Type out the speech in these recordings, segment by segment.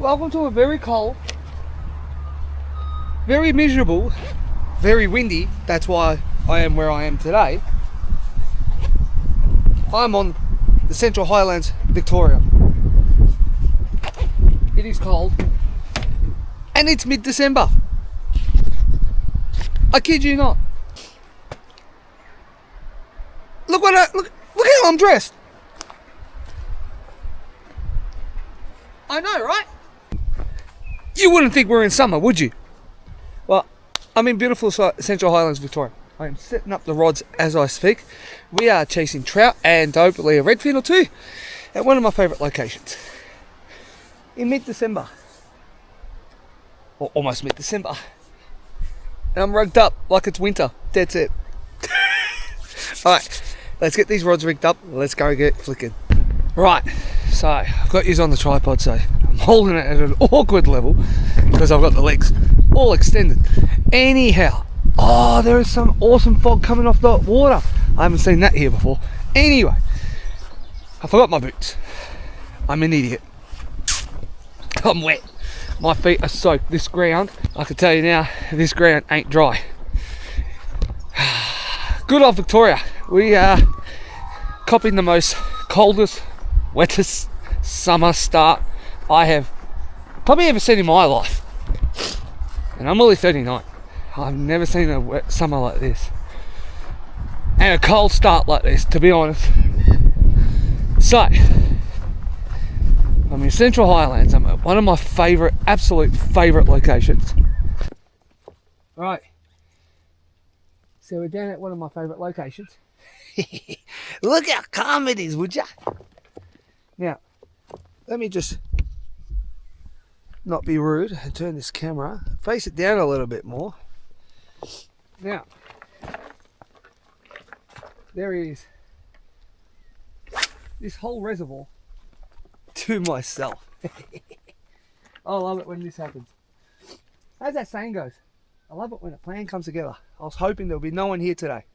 Welcome to a very cold, very miserable, very windy. That's why I am where I am today. I'm on the Central Highlands, Victoria. It is cold, and it's mid-December. I kid you not. Look how I'm dressed. I know, right? You wouldn't think we're in summer, would you? Well, I'm in beautiful Central Highlands, Victoria. I am setting up the rods as I speak. We are chasing trout and hopefully a redfin or two at one of my favourite locations. In mid-December. Or almost mid-December. And I'm rugged up like it's winter. That's it. Alright, let's get these rods rigged up. Let's go get flicking. Right, so I've got yours on the tripod, so I'm holding it at an awkward level because I've got the legs all extended. Anyhow, oh, there is some awesome fog coming off the water. I haven't seen that here before. Anyway, I forgot my boots. I'm an idiot. I'm wet. My feet are soaked. This ground, I can tell you now, this ground ain't dry. Good old Victoria. We are copying the most coldest, wettest summer start I have probably ever seen in my life. And I'm only 39. I've never seen a wet summer like this. And a cold start like this, to be honest. So, I'm in Central Highlands. I'm at one of my favourite, absolute favourite locations. Right. So we're down at one of my favourite locations. Look how calm it is, would ya? Now, let me just not be rude and turn this camera, face it down a little bit more. Now, there is this whole reservoir to myself. I love it when this happens. As that saying goes, I love it when a plan comes together. I was hoping there'll be no one here today.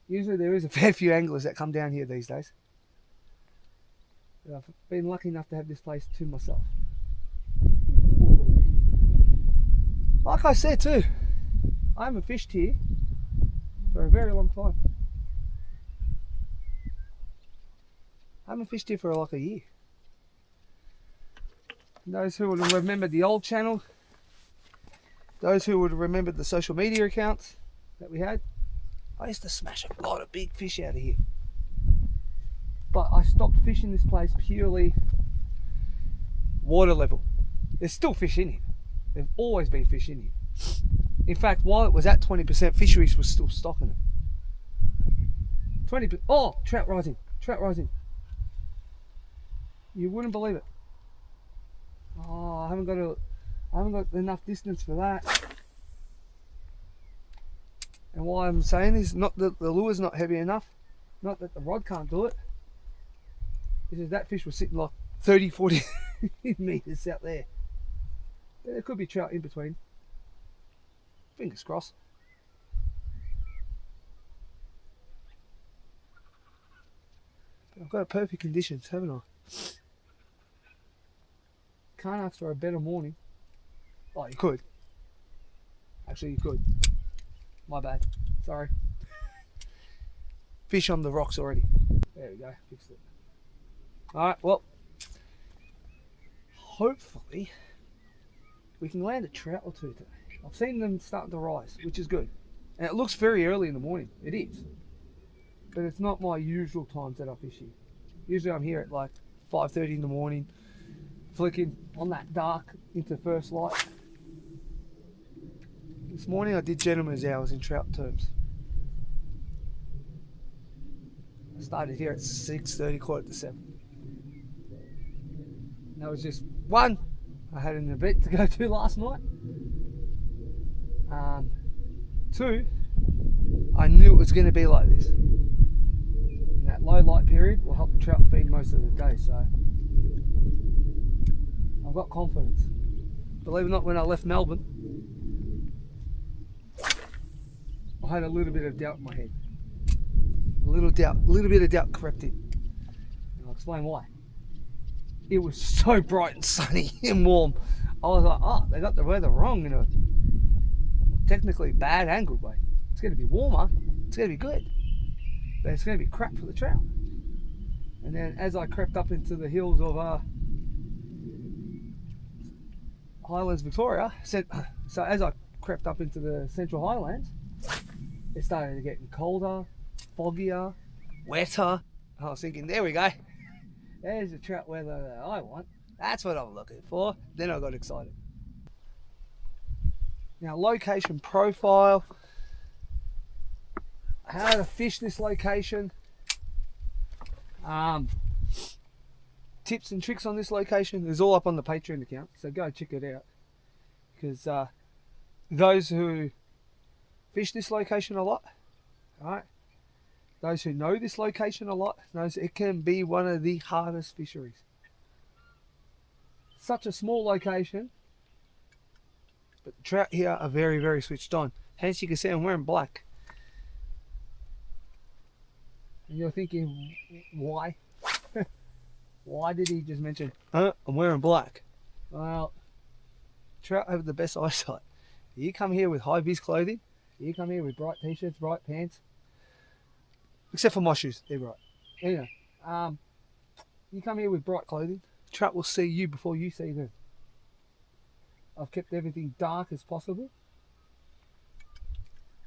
Usually there is a fair few anglers that come down here these days. But I've been lucky enough to have this place to myself. Like I said too, I haven't fished here for a very long time. I haven't fished here for like a year. And those who would remember the old channel, those who would remember the social media accounts that we had, I used to smash a lot of big fish out of here. But I stopped fishing this place purely water level. There's still fish in here. There's always been fish in here. In fact, while it was at 20%, fisheries was still stocking it. 20%. Oh, trout rising. Trout rising. You wouldn't believe it. Oh, I haven't got enough distance for that. And why I'm saying this, not that the lure's not heavy enough, not that the rod can't do it. It's just that fish was sitting like 30, 40 meters out there. There could be trout in between. Fingers crossed. I've got perfect conditions, haven't I? Can't ask for a better morning. Oh, you could. Actually, you could. My bad. Sorry. Fish on the rocks already. There we go. Fixed it. Alright, well. Hopefully, we can land a trout or two today. I've seen them starting to rise, which is good. And it looks very early in the morning. It is. But it's not my usual times that I fish here. Usually I'm here at like 5:30 in the morning, flicking on that dark into first light. This morning I did gentleman's hours in trout terms. I started here at 6:30, 6:45. And that was just one. I had an event to go to last night. Two, I knew it was going to be like this. And that low light period will help the trout feed most of the day, so I've got confidence. Believe it or not, when I left Melbourne, I had a little bit of doubt in my head. A little bit of doubt crept in. And I'll explain why. it was so bright and sunny and warm. I was like, oh, they got the weather wrong in a technically bad and good way. It's going to be warmer, it's going to be good, but it's going to be crap for the trout. And then as I crept up into the hills of Highlands, Victoria, so as I crept up into the Central Highlands, it started getting colder, foggier, wetter. I was thinking, there we go. There's the trout weather that I want. That's what I'm looking for. Then I got excited. Now, location profile. How to fish this location. Tips and tricks on this location is all up on the Patreon account. So go check it out. Because those who fish this location a lot, right? Those who know this location a lot knows it can be one of the hardest fisheries. Such a small location, but the trout here are very, very switched on. Hence you can see I'm wearing black. And you're thinking, why? Why did he just mention, I'm wearing black? Well, trout have the best eyesight. You come here with high-vis clothing, you come here with bright t-shirts, bright pants, except for my shoes, they're bright. Anyway, you come here with bright clothing, trout will see you before you see them. I've kept everything dark as possible.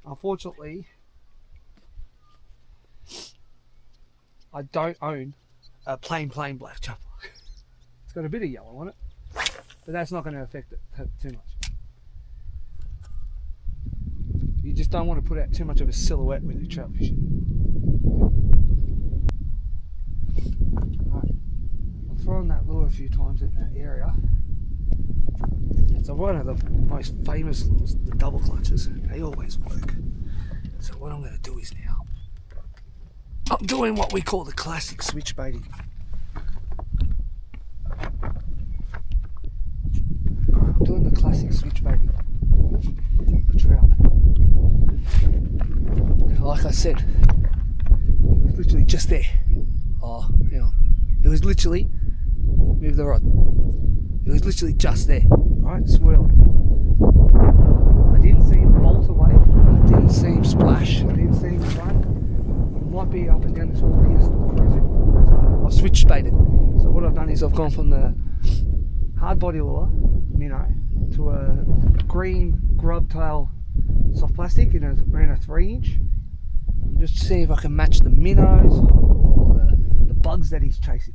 Unfortunately, I don't own a plain black chopper. It's got a bit of yellow on it, but that's not going to affect it too much. You just don't want to put out too much of a silhouette when you're trout fishing. Right. I've thrown that lure a few times in that area. It's one of the most famous lures, the double clutches. They always work. So what I'm going to do is now, I'm doing what we call the classic switch baiting. I'm doing the classic switch baiting for trout. Like I said, it was literally just there. Oh, hang on. It was literally, move the rod. It was literally just there, right? Swirling. I didn't see him bolt away. I didn't see him splash. I didn't see him run. He might be up and down this wall here still cruising. So I've switch baited. So what I've done is I've gone from the hard body lure, minnow, to a green grub tail soft plastic in around a 3-inch. I'm just seeing if I can match the minnows or the bugs that he's chasing.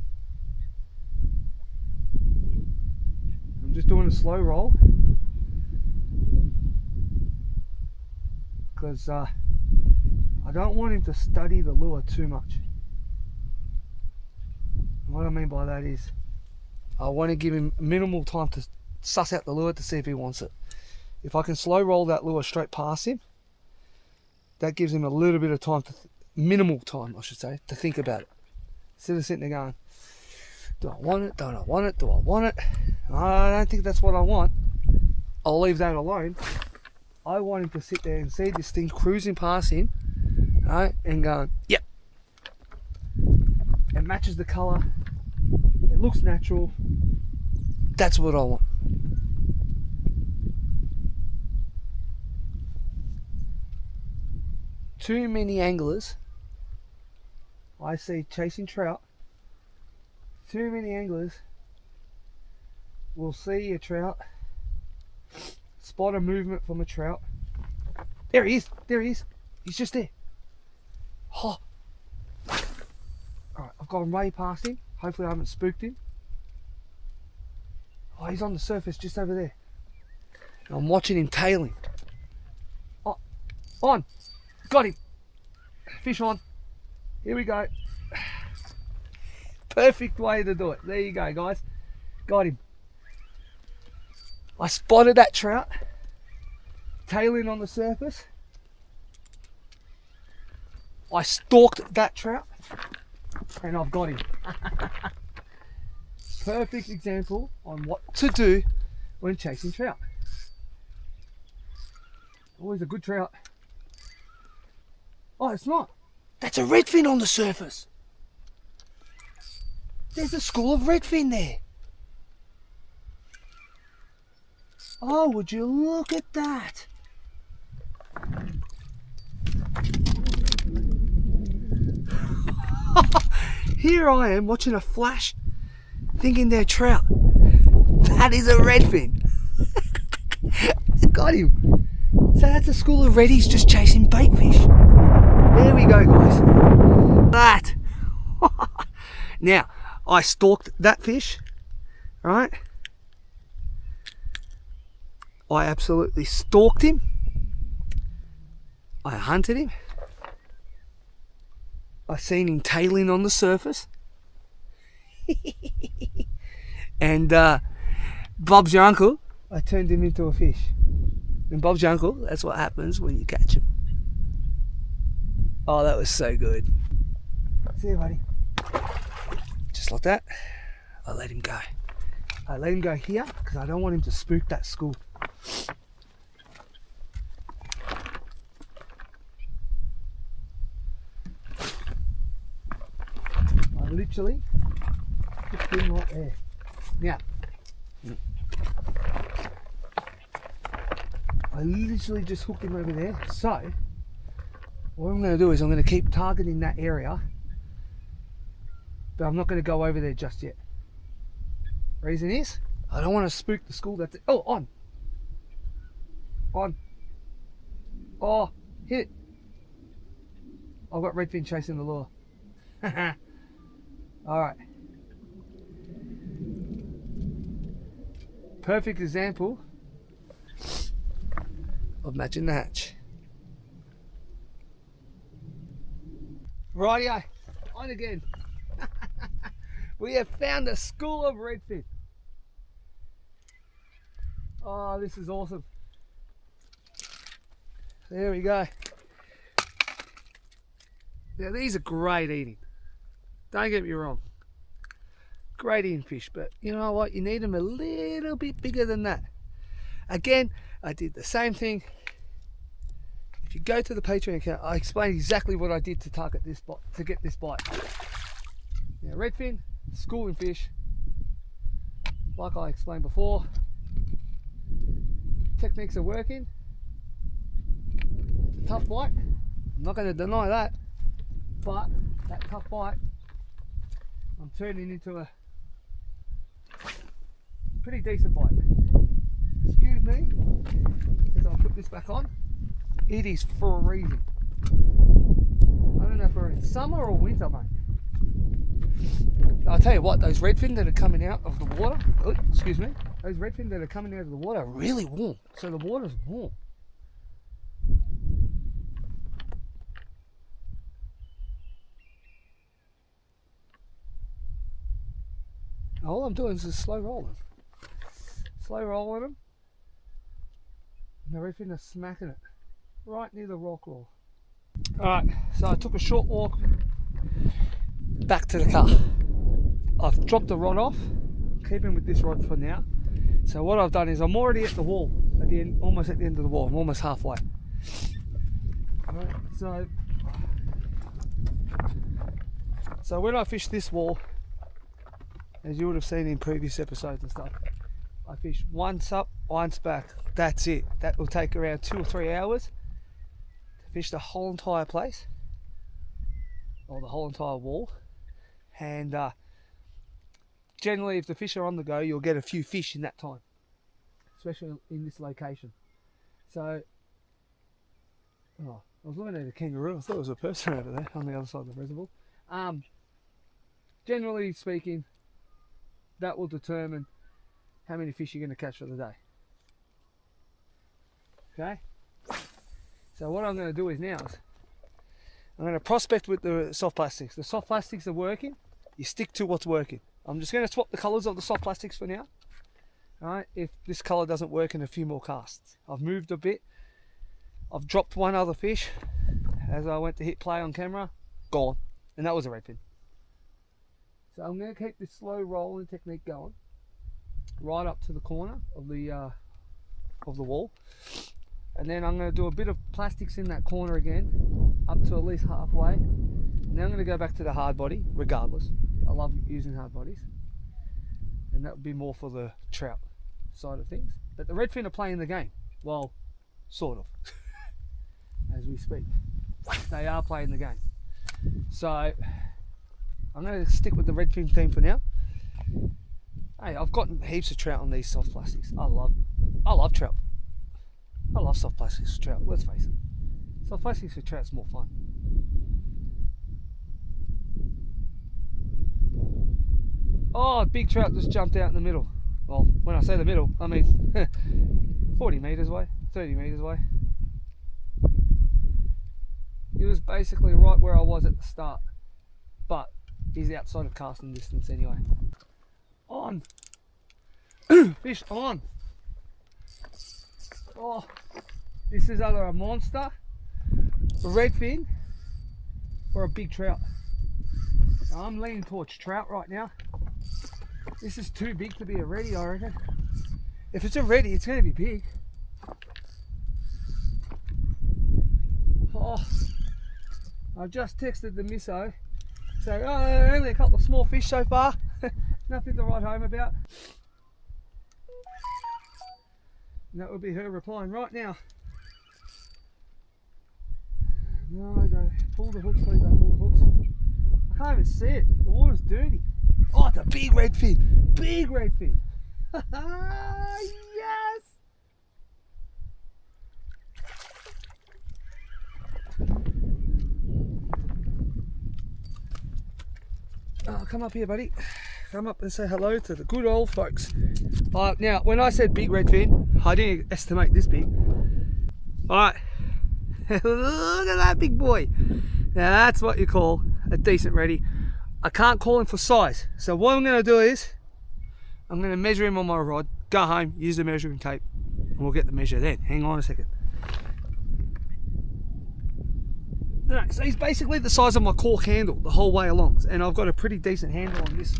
I'm just doing a slow roll because I don't want him to study the lure too much. And what I mean by that is I want to give him minimal time to suss out the lure to see if he wants it. If I can slow roll that lure straight past him, that gives him a little bit of time, minimal time I should say, to think about it. Instead of sitting there going, do I want it, don't I want it, do I want it? I don't think that's what I want. I'll leave that alone. I want him to sit there and see this thing cruising past him, right, and going, yep. It matches the colour, it looks natural. That's what I want. Too many anglers I see chasing trout. Too many anglers will see a trout, spot a movement from a trout. There he is, there he is. He's just there. Oh. Alright, I've gone way past him. Hopefully I haven't spooked him. Oh, he's on the surface just over there. And I'm watching him tailing. Oh, on. Got him. Fish on. Here we go. Perfect way to do it. There you go, guys. Got him. I spotted that trout tailing on the surface. I stalked that trout and I've got him. Perfect example on what to do when chasing trout. Always a good trout. Oh, it's not. That's a redfin on the surface. There's a school of redfin there. Oh, would you look at that? Here I am watching a flash, thinking they're trout. That is a redfin. Got him. So that's a school of reddies just chasing bait fish. There we go, guys. That. Now, I stalked that fish, right? I absolutely stalked him. I hunted him. I seen him tailing on the surface. And Bob's your uncle, I turned him into a fish. And Bob's your uncle, that's what happens when you catch him. Oh, that was so good. See you, buddy. Just like that, I let him go. I let him go here because I don't want him to spook that school. I literally hooked him right there. Now, I literally just hooked him over there. So, what I'm going to do is I'm going to keep targeting that area, but I'm not going to go over there just yet. Reason is, I don't want to spook the school. That's it. Oh, on. Oh, hit it. I've got redfin chasing the lure. Alright. Perfect example of matching the hatch. Rightio, on again. We have found a school of redfin. Oh, this is awesome. There we go. Now these are great eating. Don't get me wrong. Great eating fish, but you know what? You need them a little bit bigger than that. Again, I did the same thing. If you go to the Patreon account, I explain exactly what I did to target this bite, to get this bite. Now redfin, schooling fish, like I explained before, techniques are working. It's a tough bite, I'm not going to deny that, but that tough bite I'm turning into a pretty decent bite. Excuse me as I put this back on. It is freezing. I don't know if we're in summer or winter, mate. I'll tell you what, those redfin that are coming out of the water, oh, excuse me, those redfin that are coming out of the water are really warm. So the water's warm. All I'm doing is just slow rolling. Slow rolling them. And the redfin are smacking it right near the rock wall. Alright, so I took a short walk back to the car. I've dropped the rod off, keeping with this rod for now. So what I've done is I'm already at the wall, at the end, almost at the end of the wall. I'm almost halfway. Alright, so when I fish this wall, as you would have seen in previous episodes and stuff, I fish once up, once back. That's it. That will take around 2 or 3 hours to fish the whole entire place, or the whole entire wall. And generally, if the fish are on the go, you'll get a few fish in that time, especially in this location. So, oh, I was looking at a kangaroo. I thought it was a person over there on the other side of the reservoir. Generally speaking, that will determine how many fish you're going to catch for the day. Okay? So what I'm going to do is now is I'm going to prospect with the soft plastics. The soft plastics are working. You stick to what's working. I'm just going to swap the colours of the soft plastics for now. Alright, if this colour doesn't work in a few more casts. I've moved a bit. I've dropped one other fish as I went to hit play on camera. Gone. And that was a redfin. So I'm going to keep this slow rolling technique going right up to the corner of the wall, and then I'm going to do a bit of plastics in that corner again up to at least halfway, and then I'm going to go back to the hard body regardless. I love using hard bodies, and that would be more for the trout side of things. But the redfin are playing the game. Well, sort of. As we speak, they are playing the game. So I'm going to stick with the redfin theme for now. Hey, I've gotten heaps of trout on these soft plastics. I love trout. I love soft plastics for trout. Let's face it, soft plastics for trout's more fun. Oh, big trout just jumped out in the middle. Well, when I say the middle, I mean 40 meters away, 30 meters away. He was basically right where I was at the start, but he's outside of casting distance anyway. On. Fish on. Oh, this is either a monster, a redfin, or a big trout. Now, I'm leaning towards trout right now. This is too big to be a reddy, I reckon. If it's a reddy, it's going to be big. Oh, I've just texted the misso saying, oh, only a couple of small fish so far. Nothing to write home about. And that would be her replying right now. No, don't pull the hooks, please don't pull the hooks. I can't even see it. The water's dirty. Oh, it's a big redfin. Big redfin. Yes! Oh, come up here, buddy. Come up and say hello to the good old folks. Now, when I said big redfin, I didn't estimate this big. Alright. Look at that big boy. Now, that's what you call a decent reddy. I can't call him for size. So what I'm going to do is, I'm going to measure him on my rod, go home, use the measuring tape, and we'll get the measure then. Hang on a second. Alright, so he's basically the size of my cork handle the whole way along. And I've got a pretty decent handle on this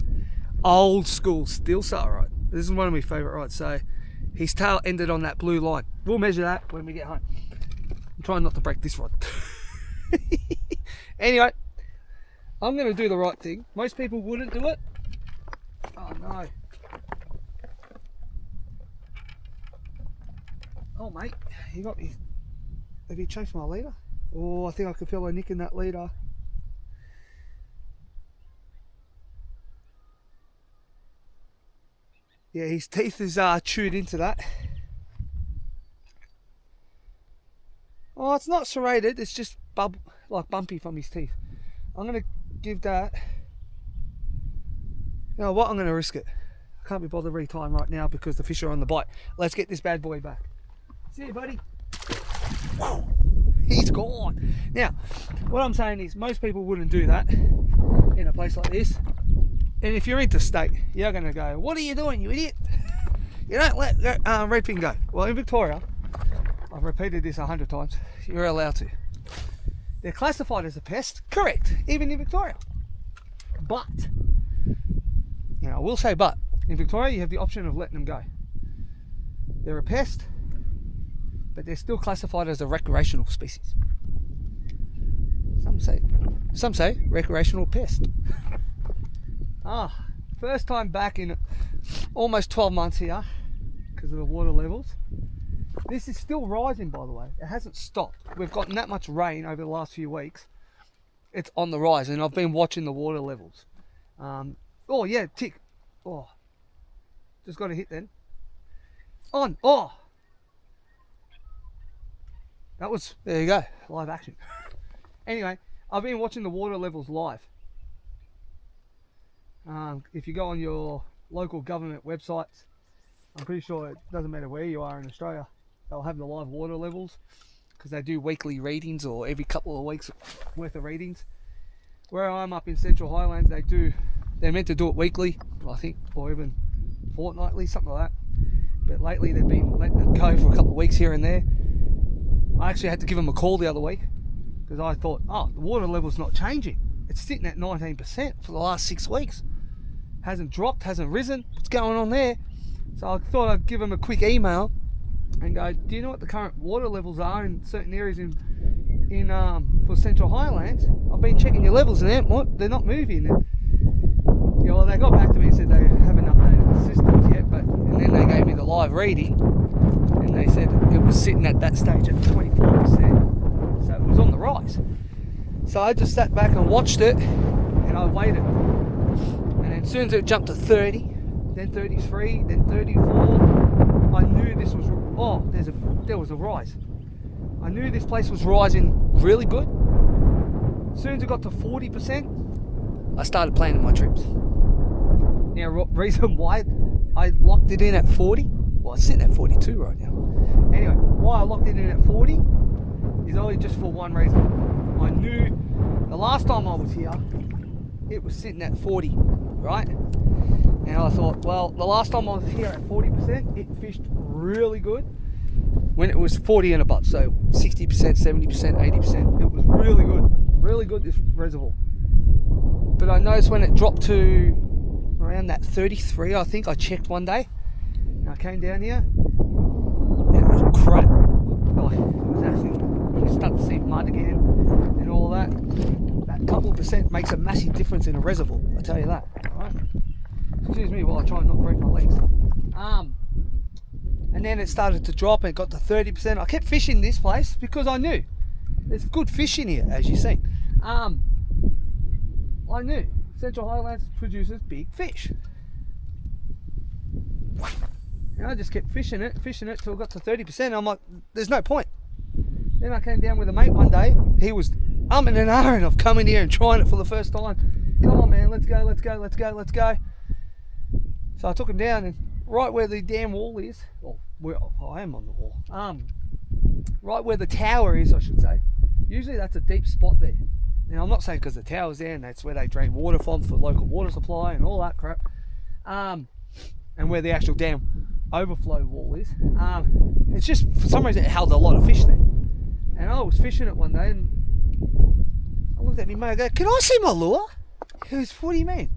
old school steel sail rod. This is one of my favourite rods. So his tail ended on that blue line. We'll measure that when we get home. I'm trying not to break this rod. Anyway, I'm going to do the right thing. Most people wouldn't do it. Oh no. Oh mate, you got me. Have you chafed my leader? Oh, I think I can feel a nick in that leader. Yeah, his teeth is chewed into that. Oh, it's not serrated, it's just like bumpy from his teeth. I'm going to give that, you know what, I'm going to risk it. I can't be bothered retying right now because the fish are on the bite. Let's get this bad boy back. See you, buddy. He's gone. Now, what I'm saying is most people wouldn't do that in a place like this. And if you're interstate, you're going to go, what are you doing, you idiot? You don't let redfin go. Well, in Victoria, I've repeated this 100 times, you're allowed to. They're classified as a pest, correct, even in Victoria. But, you know, I will say but, in Victoria you have the option of letting them go. They're a pest, but they're still classified as a recreational species. Some say recreational pest. First time back in almost 12 months here because of the water levels. This is still rising, by the way. It hasn't stopped. We've gotten that much rain over the last few weeks. It's on the rise, and I've been watching the water levels. Oh yeah, tick. Oh, just got a hit then. On. Oh, that was, there you go, live action. Anyway, I've been watching the water levels live. If you go on your local government websites, I'm pretty sure it doesn't matter where you are in Australia, they'll have the live water levels because they do weekly readings or every couple of weeks worth of readings. Where I'm up in Central Highlands, they're meant to do it weekly, I think, or even fortnightly, something like that. But lately they've been letting it go for a couple of weeks here and there. I actually had to give them a call the other week because I thought, oh, the water level's not changing. It's sitting at 19% for the last 6 weeks. Hasn't dropped, hasn't risen. What's going on there? So I thought I'd give them a quick email and go, do you know what the current water levels are in certain areas for Central Highlands? I've been checking your levels and they're not moving. Yeah, well, they got back to me and said they haven't updated the systems yet, and then they gave me the live reading, and they said it was sitting at that stage at 24%, so it was on the rise. So I just sat back and watched it, and I waited, and then as soon as it jumped to 30, then 33, then 34, I knew this was, there was a rise. I knew this place was rising really good. As soon as it got to 40%, I started planning my trips. Now, reason why I locked it in at 40, well, it's sitting at 42 right now. Anyway, why I locked it in at 40 is only just for one reason. I knew the last time I was here, it was sitting at 40, right? And I thought, well, the last time I was here at 40%, it fished really good when it was 40 and above. So 60%, 70%, 80%. It was really good, this reservoir. But I noticed when it dropped to around that 33, I think I checked one day, and I came down here, and it was crap. Like, it was actually, you can start to see mud again and all that. That couple percent makes a massive difference in a reservoir, I tell you that, right? Excuse me while I try and not break my legs. And then it started to drop and it got to 30%. I kept fishing this place because I knew there's good fish in here, as you've seen. I knew Central Highlands produces big fish. And I just kept fishing it till it got to 30%. I'm like, there's no point. Then I came down with a mate one day. He was umming and ahhing of coming here and trying it for the first time. Come on, man, let's go. So I took him down, and right where the damn wall is, or where I am on the wall, right where the tower is, I should say. Usually that's a deep spot there. Now, I'm not saying because the tower's there and that's where they drain water from for local water supply and all that crap, and where the actual dam overflow wall is. It's just, for some reason, it held a lot of fish there. And I was fishing it one day, and I looked at me mate, I go, can I see my lure? He goes, what do you mean?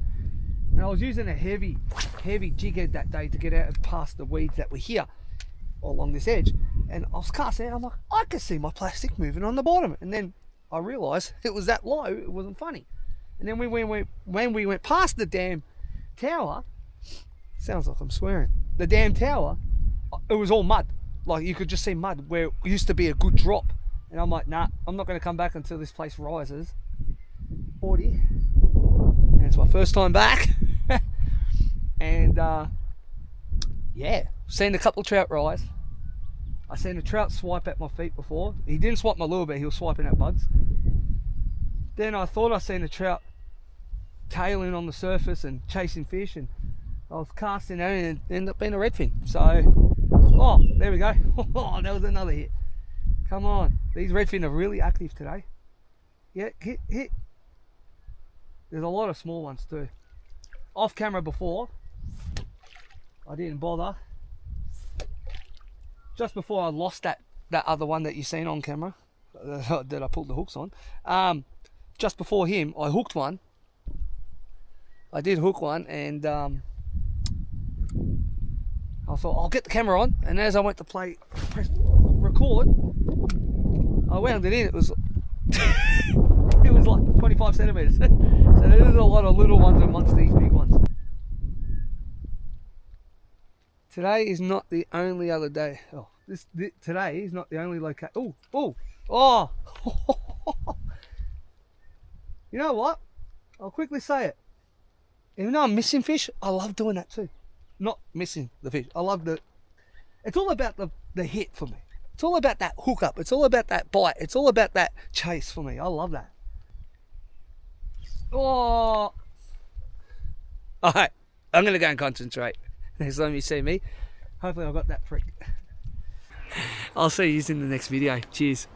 And I was using a heavy jig head that day to get out and past the weeds that were here along this edge. And I was casting out, I'm like, I can see my plastic moving on the bottom. And then I realised it was that low, it wasn't funny. And then when we went past the damn tower, sounds like I'm swearing, the damn tower, it was all mud. Like, you could just see mud where it used to be a good drop. And I'm like, nah, I'm not going to come back until this place rises. 40. And it's my first time back. And yeah, seen a couple of trout rise. I seen a trout swipe at my feet before. He didn't swipe my lure, but he was swiping at bugs. Then I thought I seen a trout tailing on the surface and chasing fish, and I was casting out and it ended up being a redfin. So, oh, there we go. Oh, that was another hit. Come on, these redfin are really active today. Yeah, hit. There's a lot of small ones too. Off camera before, I didn't bother. Just before I lost that other one that you seen on camera, that I pulled the hooks on. Just before him, I hooked one. I did hook one, and I thought I'll get the camera on. And as I went to press record, I wound it in. It was it was like 25 centimeters. So there's a lot of little ones amongst these big ones. Today is not the only other day. Oh, today is not the only location. Oh! You know what? I'll quickly say it. Even though I'm missing fish, I love doing that too. Not missing the fish. I love it's all about the hit for me. It's all about that hookup. It's all about that bite. It's all about that chase for me. I love that. Oh! Alright, I'm going to go and concentrate. Next time you see me, hopefully I got that prick. I'll see you in the next video. Cheers.